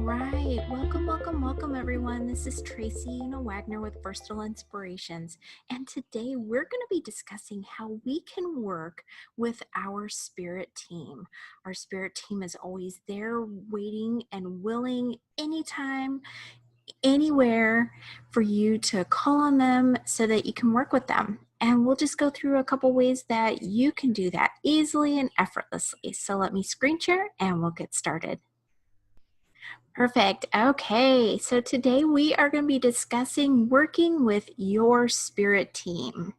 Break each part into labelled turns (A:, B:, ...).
A: right. Welcome, everyone. This is Tracy Wagner with Versatile Inspirations. And today we're going to be discussing how we can work with our spirit team. Our spirit team is always there, waiting and willing anytime, anywhere for you to call on them so that you can work with them. And we'll just go through a couple ways that you can do that easily and effortlessly. So let me screen share and we'll get started. Perfect. Okay, so today we are going to be discussing working with your spirit team.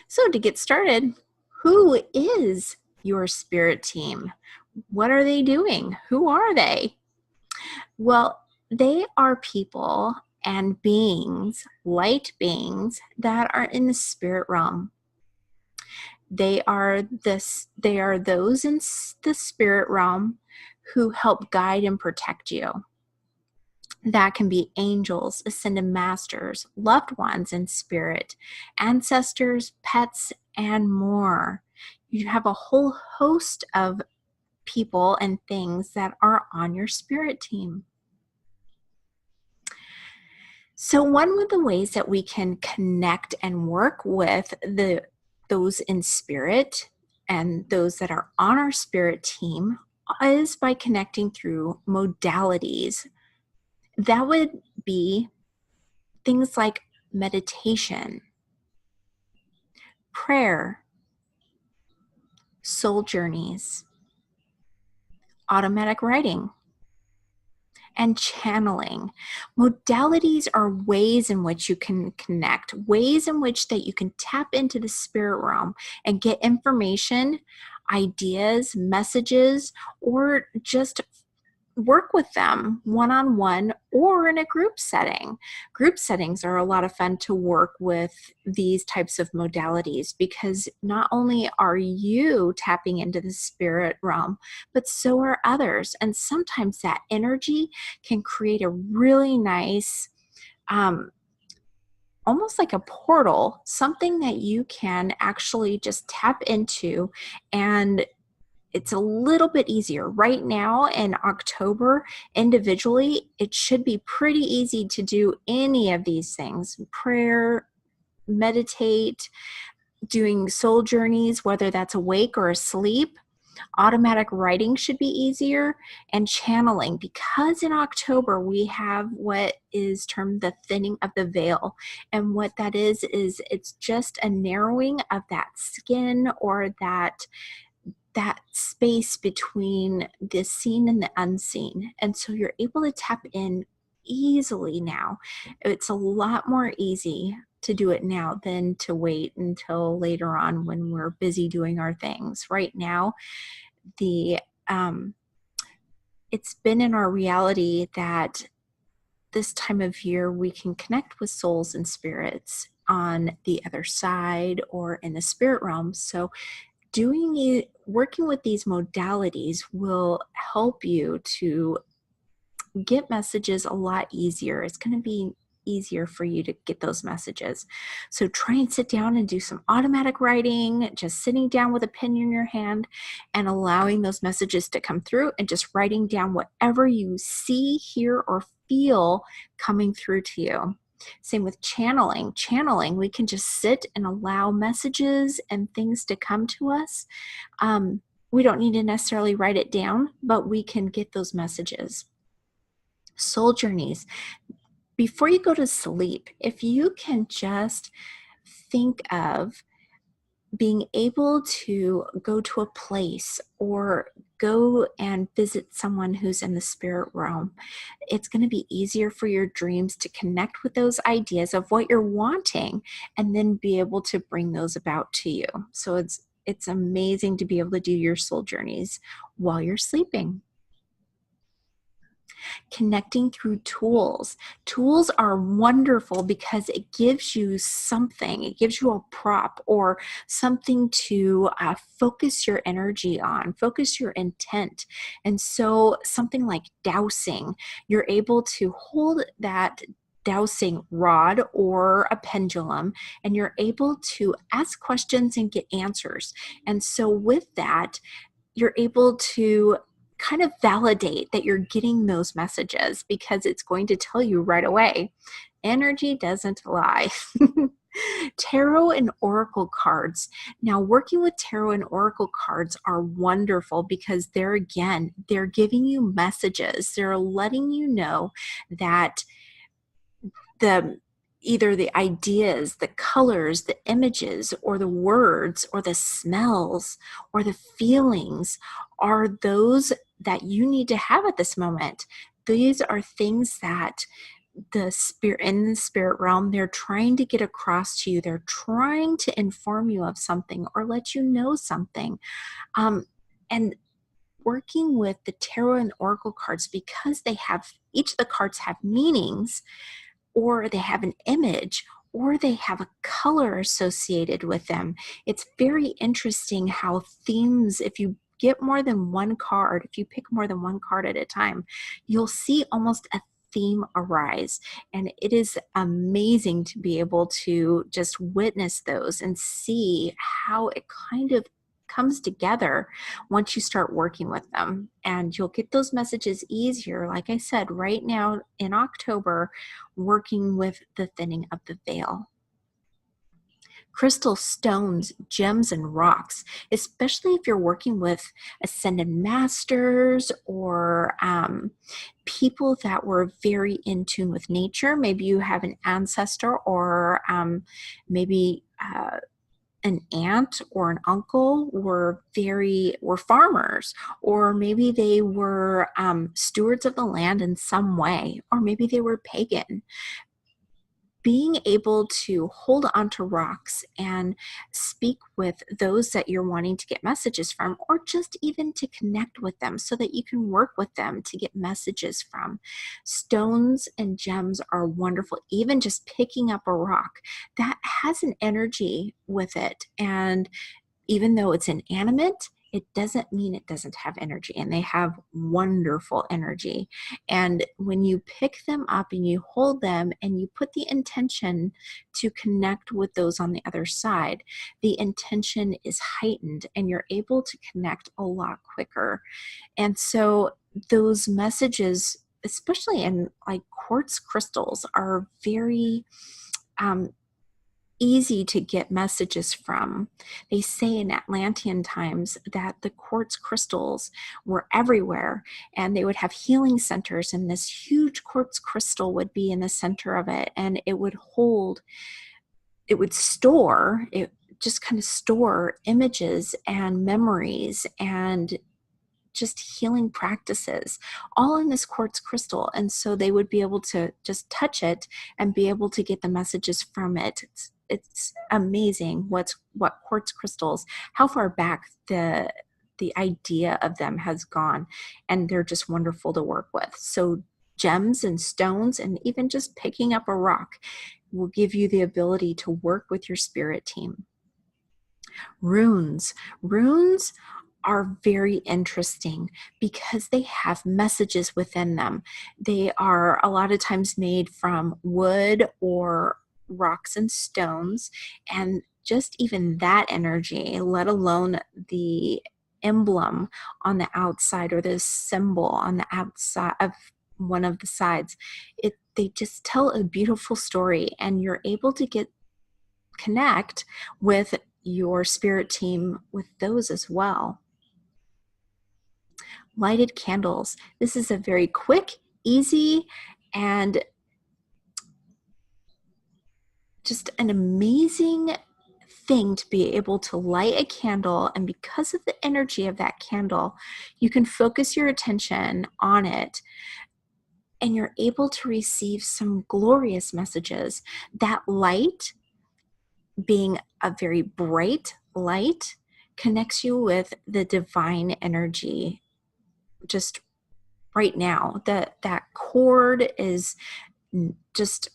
A: So to get started, who is your spirit team? What are they doing? Who are they? Well, they are people and beings, light beings that are in the spirit realm. They are those in the spirit realm who help guide and protect you. That can be angels, ascended masters, loved ones in spirit, ancestors, pets, and more. You have a whole host of people and things that are on your spirit team. So one of the ways that we can connect and work with those in spirit and those that are on our spirit team is by connecting through modalities. That would be things like meditation, prayer, soul journeys, automatic writing, and channeling. Modalities are ways in which you can connect, ways in which that you can tap into the spirit realm and get information, ideas, messages, or just work with them one-on-one or in a group setting. Group settings are a lot of fun to work with these types of modalities because not only are you tapping into the spirit realm, but so are others. And sometimes that energy can create a really nice, almost like a portal, something that you can actually just tap into, and it's a little bit easier. Right now in October, individually, it should be pretty easy to do any of these things. Prayer, meditate, doing soul journeys, whether that's awake or asleep. Automatic writing should be easier, and channeling, because in October we have what is termed the thinning of the veil. And what that is it's just a narrowing of that skin or that space between the seen and the unseen. And so you're able to tap in easily now. It's a lot more easy to do it now than to wait until later on when we're busy doing our things. Right now, it's been in our reality that this time of year we can connect with souls and spirits on the other side or in the spirit realm. So working with these modalities will help you to get messages a lot easier. It's going to be easier for you to get those messages. So try and sit down and do some automatic writing, just sitting down with a pen in your hand and allowing those messages to come through and just writing down whatever you see, hear, or feel coming through to you. Same with channeling. Channeling, we can just sit and allow messages and things to come to us. We don't need to necessarily write it down, but we can get those messages. Soul journeys. Before you go to sleep, if you can just think of being able to go to a place or go and visit someone who's in the spirit realm, it's going to be easier for your dreams to connect with those ideas of what you're wanting and then be able to bring those about to you. So it's amazing to be able to do your soul journeys while you're sleeping. Connecting through tools. Tools are wonderful because it gives you something. It gives you a prop or something to focus your energy on, focus your intent. And so something like dowsing, you're able to hold that dowsing rod or a pendulum, and you're able to ask questions and get answers. And so with that, you're able to kind of validate that you're getting those messages, because it's going to tell you right away. Energy doesn't lie. Tarot and oracle cards. Now, working with tarot and oracle cards are wonderful because they're giving you messages. They're letting you know that either the ideas, the colors, the images, or the words, or the smells, or the feelings are those that you need to have at this moment. These are things that the spirit realm, they're trying to get across to you. They're trying to inform you of something or let you know something. And working with the tarot and oracle cards, because each of the cards have meanings, or they have an image, or they have a color associated with them. It's very interesting how themes, if you get more than one card, if you pick more than one card at a time, you'll see almost a theme arise. And it is amazing to be able to just witness those and see how it kind of comes together once you start working with them. And you'll get those messages easier, like I said, right now in October, working with the thinning of the veil. Crystal stones, gems, and rocks, especially if you're working with ascended masters or people that were very in tune with nature. Maybe you have an ancestor, or maybe an aunt or an uncle were farmers, or maybe they were stewards of the land in some way, or maybe they were pagan. Being able to hold onto rocks and speak with those that you're wanting to get messages from, or just even to connect with them so that you can work with them to get messages from. Stones and gems are wonderful. Even just picking up a rock that has an energy with it, and even though it's inanimate, it doesn't mean it doesn't have energy, and they have wonderful energy. And when you pick them up and you hold them and you put the intention to connect with those on the other side, the intention is heightened and you're able to connect a lot quicker. And so those messages, especially in like quartz crystals, are very easy to get messages from. They say in Atlantean times that the quartz crystals were everywhere, and they would have healing centers, and this huge quartz crystal would be in the center of it, and it would just kind of store images and memories and just healing practices all in this quartz crystal. And so they would be able to just touch it and be able to get the messages from it. It's amazing what quartz crystals, how far back the idea of them has gone, and they're just wonderful to work with. So gems and stones, and even just picking up a rock, will give you the ability to work with your spirit team. Runes are very interesting because they have messages within them. They are a lot of times made from wood or rocks and stones, and just even that energy, let alone the emblem on the outside or the symbol on the outside of one of the sides, they just tell a beautiful story, and you're able to connect with your spirit team with those as well. Lighted candles. This is a very quick, easy, and just an amazing thing to be able to light a candle. And because of the energy of that candle, you can focus your attention on it, and you're able to receive some glorious messages. That light, being a very bright light, connects you with the divine energy. Just right now, that cord is just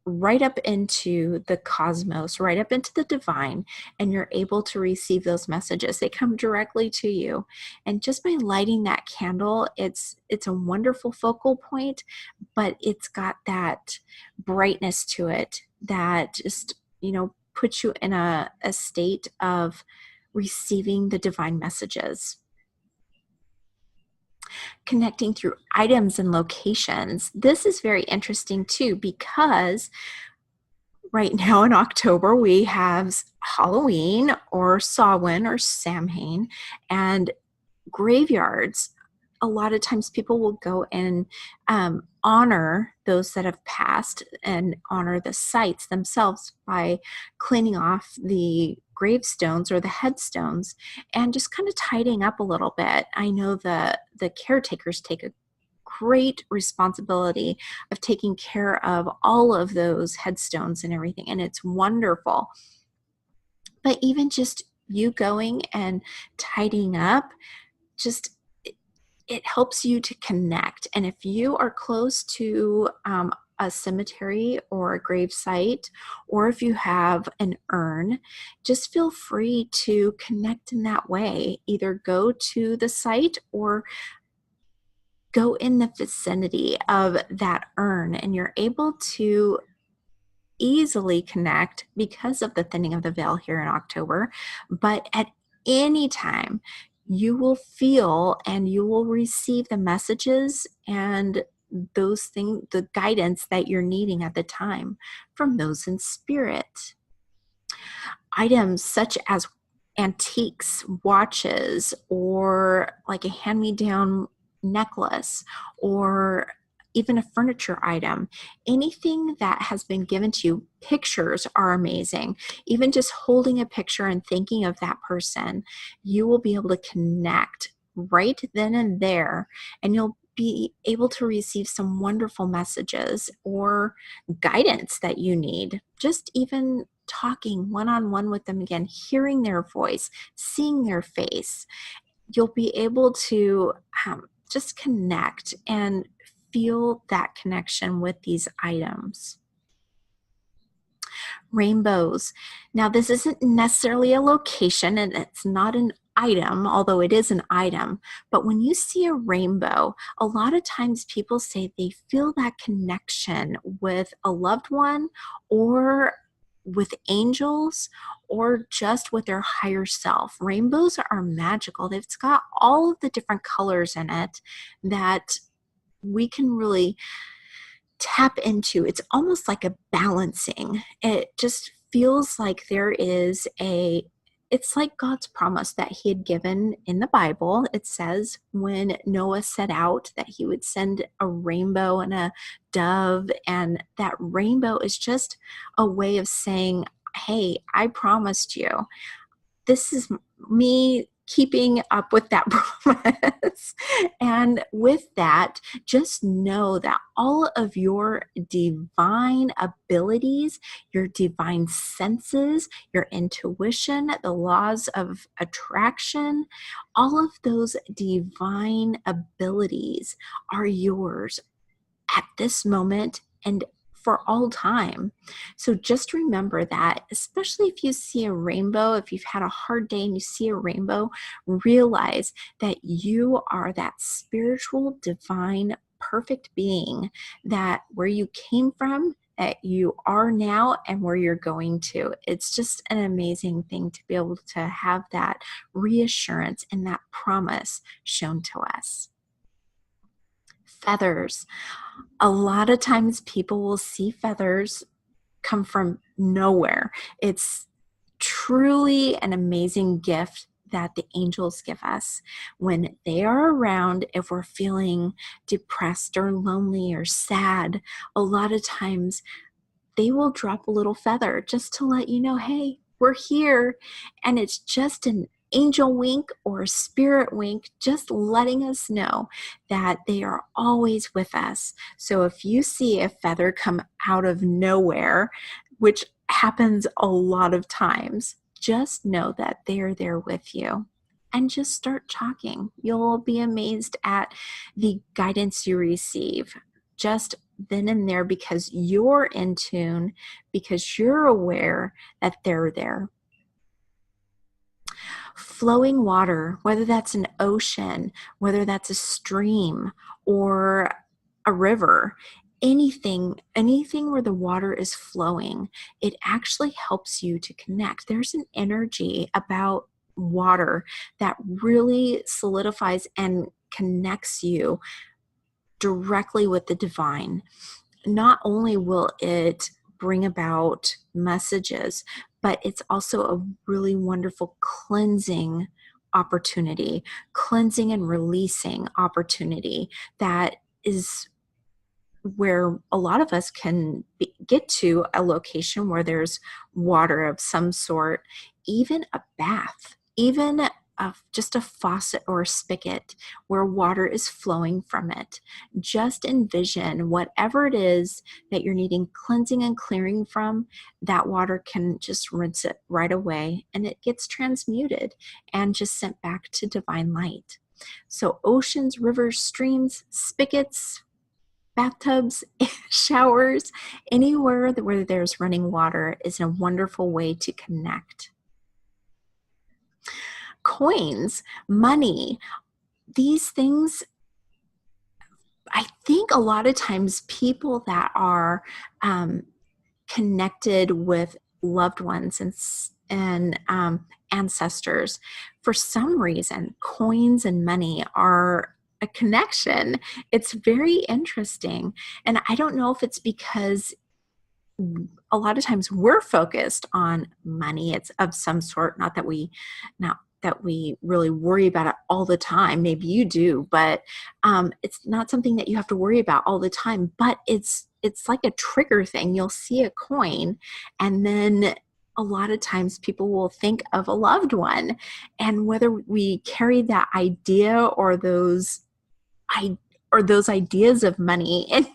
A: right up into the cosmos, right up into the divine, and you're able to receive those messages. They come directly to you. And just by lighting that candle, it's a wonderful focal point, but it's got that brightness to it that just, puts you in a state of receiving the divine messages. Connecting through items and locations. This is very interesting too, because right now in October, we have Halloween or Samhain or Samhain, and graveyards. A lot of times people will go and honor those that have passed and honor the sites themselves by cleaning off the gravestones or the headstones and just kind of tidying up a little bit. I know the caretakers take a great responsibility of taking care of all of those headstones and everything, and it's wonderful. But even just you going and tidying up, just it helps you to connect. And if you are close to a cemetery or a grave site, or if you have an urn, just feel free to connect in that way. Either go to the site or go in the vicinity of that urn, and you're able to easily connect because of the thinning of the veil here in October. But at any time, you will feel and you will receive the messages and those things, the guidance that you're needing at the time from those in spirit. Items such as antiques, watches, or like a hand-me-down necklace, or even a furniture item, anything that has been given to you. Pictures are amazing. Even just holding a picture and thinking of that person, you will be able to connect right then and there, and you'll be able to receive some wonderful messages or guidance that you need. Just even talking one-on-one with them again, hearing their voice, seeing their face, you'll be able to just connect and feel that connection with these items. Rainbows. Now, this isn't necessarily a location and it's not an item, although it is an item. But when you see a rainbow, a lot of times people say they feel that connection with a loved one, or with angels, or just with their higher self. Rainbows are magical. It's got all of the different colors in it that we can really tap into. It's almost like a balancing. It just feels like there is it's like God's promise that he had given in the Bible. It says when Noah set out that he would send a rainbow and a dove, and that rainbow is just a way of saying, hey, I promised you. This is me keeping up with that promise. And with that, just know that all of your divine abilities, your divine senses, your intuition, the laws of attraction, all of those divine abilities are yours at this moment and for all time. So just remember that, especially if you see a rainbow, if you've had a hard day and you see a rainbow, realize that you are that spiritual, divine, perfect being, that where you came from, that you are now, and where you're going to. It's just an amazing thing to be able to have that reassurance and that promise shown to us. Feathers. A lot of times people will see feathers come from nowhere. It's truly an amazing gift that the angels give us when they are around. If we're feeling depressed or lonely or sad, a lot of times they will drop a little feather just to let you know, hey, we're here. And it's just an angel wink or a spirit wink, just letting us know that they are always with us. So if you see a feather come out of nowhere, which happens a lot of times, just know that they're there with you. And just start talking. You'll be amazed at the guidance you receive just then and there, because you're in tune, because you're aware that they're there. Flowing water, whether that's an ocean, whether that's a stream or a river, anything where the water is flowing, it actually helps you to connect. There's an energy about water that really solidifies and connects you directly with the divine, not only will it bring about messages, but it's also a really wonderful cleansing opportunity, cleansing and releasing opportunity that is where a lot of us can get to a location where there's water of some sort, even a bath, even just a faucet or a spigot where water is flowing from it. Just envision whatever it is that you're needing cleansing and clearing from, that water can just rinse it right away, and it gets transmuted and just sent back to divine light. So oceans, rivers, streams, spigots, bathtubs, showers, anywhere where there's running water is a wonderful way to connect. Coins, money, these things, I think a lot of times people that are connected with loved ones and ancestors, for some reason, coins and money are a connection. It's very interesting. And I don't know if it's because a lot of times we're focused on money. It's of some sort, not that we really worry about it all the time. Maybe you do, but it's not something that you have to worry about all the time. But it's like a trigger thing. You'll see a coin, and then a lot of times people will think of a loved one, and whether we carry that idea or those ideas of money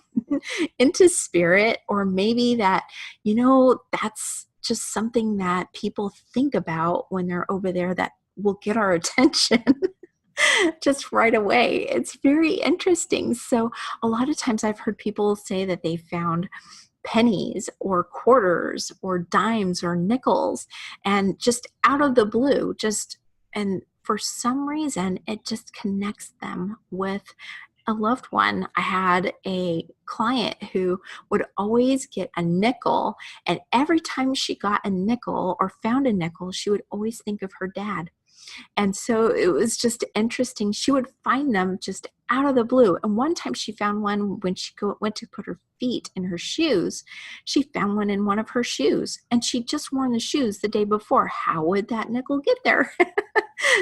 A: into spirit, or maybe that, that's just something that people think about when they're over there that will get our attention just right away. It's very interesting. So a lot of times I've heard people say that they found pennies or quarters or dimes or nickels, and just out of the blue, and for some reason, it just connects them with a loved one. I had a client who would always get a nickel, and every time she got a nickel or found a nickel, she would always think of her dad. And so it was just interesting. She would find them just out of the blue. And one time she found one when she went to put her feet in her shoes. She found one in one of her shoes, and she'd just worn the shoes the day before. How would that nickel get there?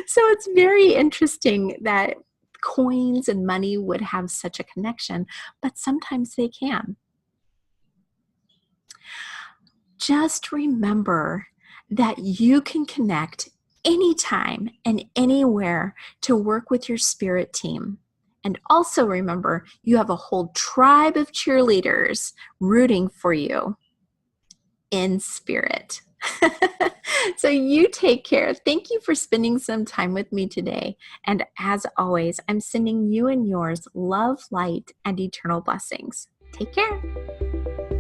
A: So it's very interesting that coins and money would have such a connection, but sometimes they can. Just remember that you can connect anytime and anywhere to work with your spirit team. And also remember, you have a whole tribe of cheerleaders rooting for you in spirit. So you take care. Thank you for spending some time with me today. And as always, I'm sending you and yours love, light, and eternal blessings. Take care.